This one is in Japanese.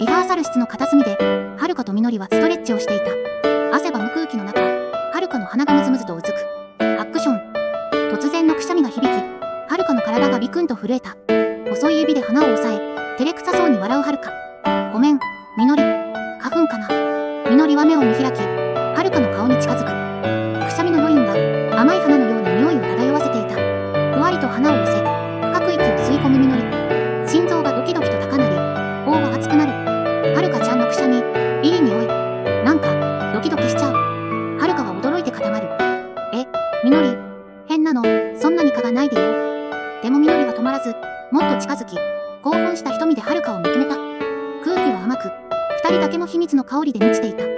リハーサル室の片隅で、はるかとみのりはストレッチをしていた。汗ばむ空気の中、はるかの鼻がムズムズとうずく。アクション。突然のくしゃみが響き、はるかの体がビクンと震えた。細い指で鼻を押さえ、照れくさそうに笑うはるか。ごめん、みのり。花粉かな。みのりは目を見開き、はるかの顔に近づく。くしゃみの余韻が甘い花のような匂いを漂わせていた。ふわりと鼻を寄せ、深く息を吸い込むみのり。心臓がドキドキと高鳴り、頬は熱くなる。はるかちゃんのくしゃみ、いい匂い。なんか、ドキドキしちゃう。はるかは驚いて固まる。みのり、変なの、そんなに蚊がないでよ。でもみのりは止まらず、もっと近づき、興奮した瞳ではるかを見つめた。空気は甘く、二人だけの秘密の香りで満ちていた。